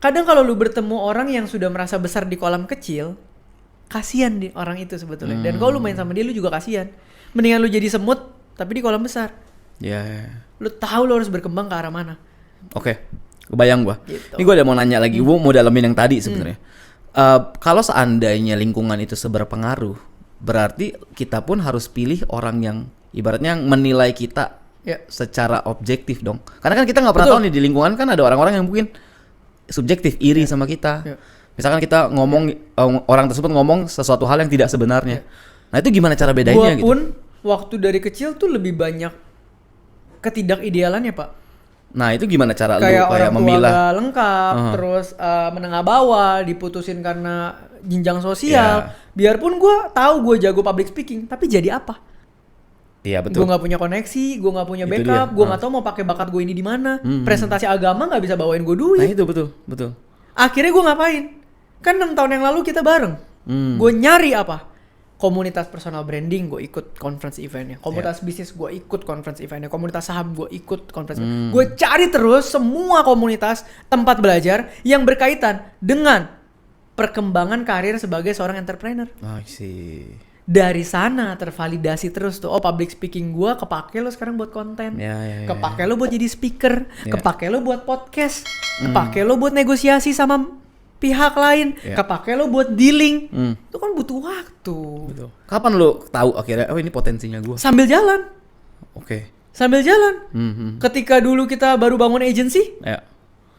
kadang kalau lu bertemu orang yang sudah merasa besar di kolam kecil, kasihan di orang itu sebetulnya. Dan kalau lu main sama dia, lu juga kasihan. Mendingan lu jadi semut tapi di kolam besar. Lu tahu lu harus berkembang ke arah mana. Oke, kebayang gua. Gitu. Ini gua udah mau nanya lagi, gua mau dalamin yang tadi sebenarnya. Kalau seandainya lingkungan itu seberpengaruh, berarti kita pun harus pilih orang yang ibaratnya menilai kita secara objektif dong. Karena kan kita nggak pernah tahu nih di lingkungan kan ada orang-orang yang mungkin subjektif, iri sama kita. Misalkan kita ngomong, orang tersebut ngomong sesuatu hal yang tidak sebenarnya. Nah itu gimana cara bedanya gitu? Gua pun waktu dari kecil tuh lebih banyak ketidakidealannya, Pak. Nah itu gimana cara kayak lu kayak orang tua memilah? gak lengkap, terus menengah bawah, diputusin karena jenjang sosial. Biarpun gue tahu gue jago public speaking, tapi jadi apa? Iya betul. Gue nggak punya koneksi, gue nggak punya backup, gue nggak tahu mau pakai bakat gue ini di mana. Presentasi agama nggak bisa bawain gue duit. Nah itu betul. Akhirnya gue ngapain? Kan 6 tahun yang lalu kita bareng. Gue nyari apa? Komunitas personal branding, gue ikut conference eventnya. Komunitas bisnis, gue ikut conference eventnya. Komunitas saham, gue ikut conference event. Gue cari terus semua komunitas tempat belajar yang berkaitan dengan perkembangan karir sebagai seorang entrepreneur. I see. Dari sana tervalidasi terus tuh. Oh, public speaking gue kepake lo sekarang buat konten. Kepake lo buat jadi speaker. Kepake lo buat podcast. Kepake lo buat negosiasi sama pihak lain. Kepake lo buat dealing. Itu kan butuh waktu. Betul. Kapan lo tahu akhirnya ini potensinya gue? Sambil jalan. Oke. Sambil jalan. Ketika dulu kita baru bangun agency.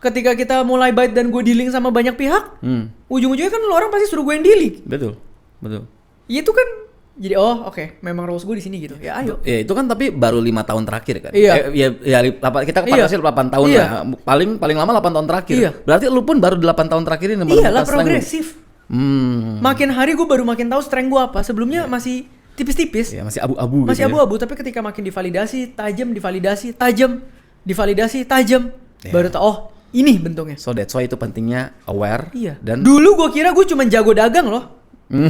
Ketika kita mulai bite dan gue dealing sama banyak pihak. Ujung-ujungnya kan orang pasti suruh gue yang dealing. Betul. Ya itu kan jadi oke, memang rules gue di sini gitu. Ya ayo. Ya itu kan tapi baru 5 tahun terakhir kan. Kita partnership 8 tahun lah. Paling lama 8 tahun terakhir. Berarti lu pun baru 8 tahun terakhir ini Iyalah progresif. Makin hari gue baru makin tahu strength gue apa. Sebelumnya masih tipis-tipis. Masih abu-abu Masih abu-abu, tapi ketika makin divalidasi, tajam, baru tahu ini bentuknya. So that's why itu pentingnya aware. Dan dulu gue kira gue cuma jago dagang loh.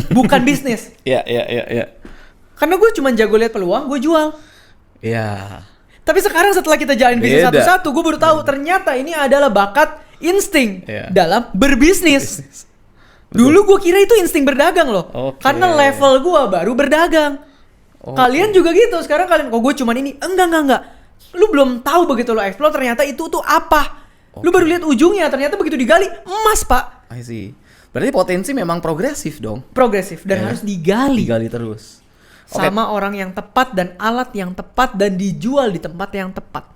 Bukan bisnis. Iya. Karena gue cuma jago lihat peluang, gue jual. Iya. Tapi sekarang setelah kita jalan bisnis satu-satu, gue baru tahu ternyata ini adalah bakat insting dalam berbisnis. Dulu gue kira itu insting berdagang loh. Karena level gue baru berdagang. Kalian juga gitu. Sekarang kalian, kok gue cuma ini? Enggak. Lu belum tahu begitu lo explore ternyata itu tuh apa. Lu baru lihat ujungnya, ternyata begitu digali emas, Pak. I see. Berarti potensi memang progresif dong. Progresif dan harus digali. Digali terus. Sama orang yang tepat dan alat yang tepat dan dijual di tempat yang tepat.